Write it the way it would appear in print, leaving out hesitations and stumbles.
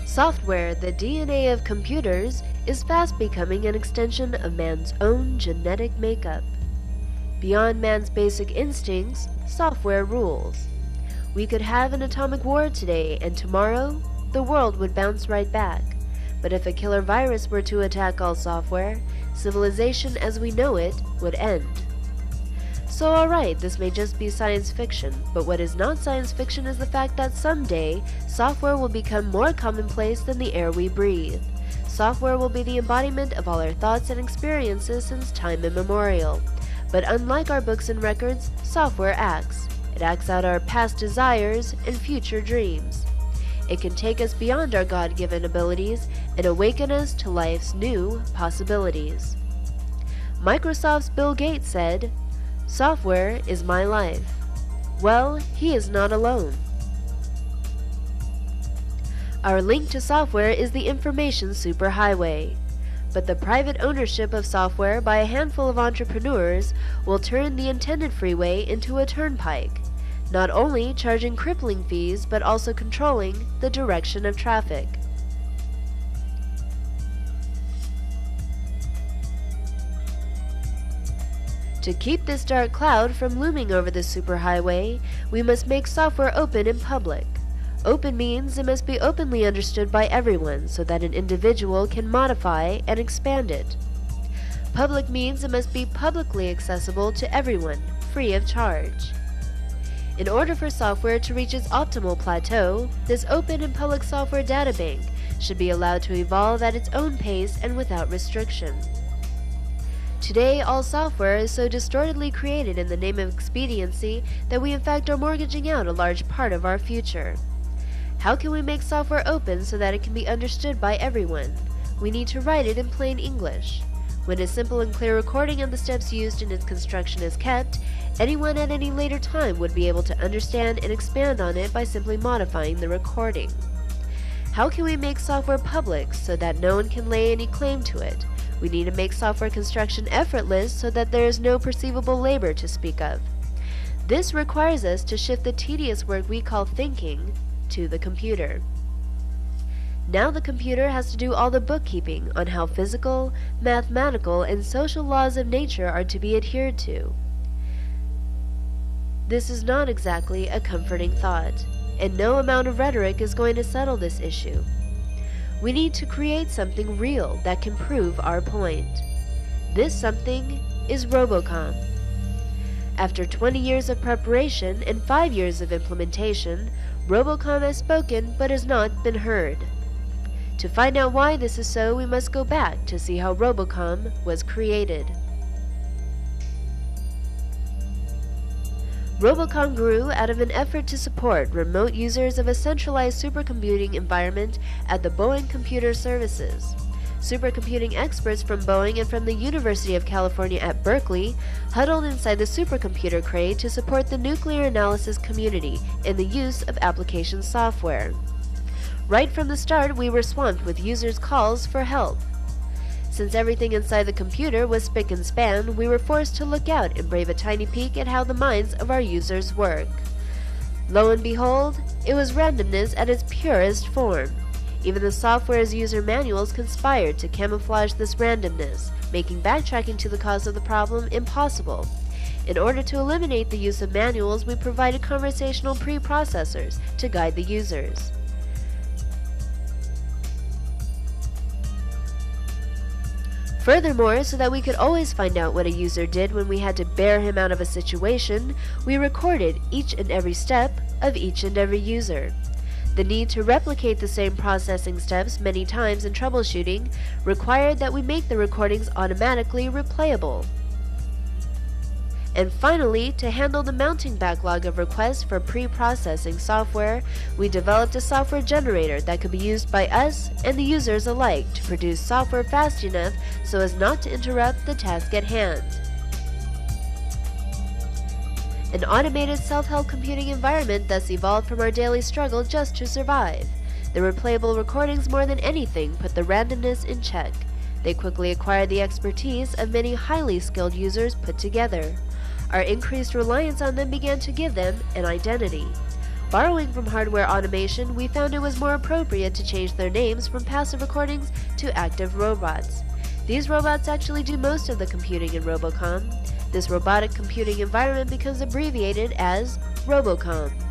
Software, the DNA of computers, is fast becoming an extension of man's own genetic makeup. Beyond man's basic instincts, software rules. We could have an atomic war today, and tomorrow, the world would bounce right back. But if a killer virus were to attack all software, civilization as we know it would end. So alright, this may just be science fiction, but what is not science fiction is the fact that someday, software will become more commonplace than the air we breathe. Software will be the embodiment of all our thoughts and experiences since time immemorial. But unlike our books and records, software acts. It acts out our past desires and future dreams. It can take us beyond our God-given abilities and awaken us to life's new possibilities. Microsoft's Bill Gates said, "Software is my life." Well, he is not alone. Our link to software is the information superhighway. But the private ownership of software by a handful of entrepreneurs will turn the intended freeway into a turnpike, not only charging crippling fees but also controlling the direction of traffic. To keep this dark cloud from looming over the superhighway, we must make software open in public. Open means it must be openly understood by everyone so that an individual can modify and expand it. Public means it must be publicly accessible to everyone, free of charge. In order for software to reach its optimal plateau, this open and public software databank should be allowed to evolve at its own pace and without restriction. Today, all software is so distortedly created in the name of expediency that we in fact are mortgaging out a large part of our future. How can we make software open so that it can be understood by everyone? We need to write it in plain English. When a simple and clear recording of the steps used in its construction is kept, anyone at any later time would be able to understand and expand on it by simply modifying the recording. How can we make software public so that no one can lay any claim to it? We need to make software construction effortless so that there is no perceivable labor to speak of. This requires us to shift the tedious work we call thinking to the computer. Now the computer has to do all the bookkeeping on how physical, mathematical, and social laws of nature are to be adhered to. This is not exactly a comforting thought, and no amount of rhetoric is going to settle this issue. We need to create something real that can prove our point. This something is ROBOCOM. After 20 years of preparation and 5 years of implementation, ROBOCOM has spoken but has not been heard. To find out why this is so, we must go back to see how ROBOCOM was created. ROBOCOM grew out of an effort to support remote users of a centralized supercomputing environment at the Boeing Computer Services. Supercomputing experts from Boeing and from the University of California at Berkeley huddled inside the supercomputer cray to support the nuclear analysis community in the use of application software. Right from the start, we were swamped with users' calls for help. Since everything inside the computer was spick and span, we were forced to look out and brave a tiny peek at how the minds of our users work. Lo and behold, it was randomness at its purest form. Even the software's user manuals conspired to camouflage this randomness, making backtracking to the cause of the problem impossible. In order to eliminate the use of manuals, we provided conversational preprocessors to guide the users. Furthermore, so that we could always find out what a user did when we had to bear him out of a situation, we recorded each and every step of each and every user. The need to replicate the same processing steps many times in troubleshooting required that we make the recordings automatically replayable. And finally, to handle the mounting backlog of requests for pre-processing software, we developed a software generator that could be used by us and the users alike to produce software fast enough so as not to interrupt the task at hand. An automated self-help computing environment thus evolved from our daily struggle just to survive. The replayable recordings more than anything put the randomness in check. They quickly acquired the expertise of many highly skilled users put together. Our increased reliance on them began to give them an identity. Borrowing from hardware automation, we found it was more appropriate to change their names from passive recordings to active robots. These robots actually do most of the computing in ROBOCOM. This robotic computing environment becomes abbreviated as ROBOCOM.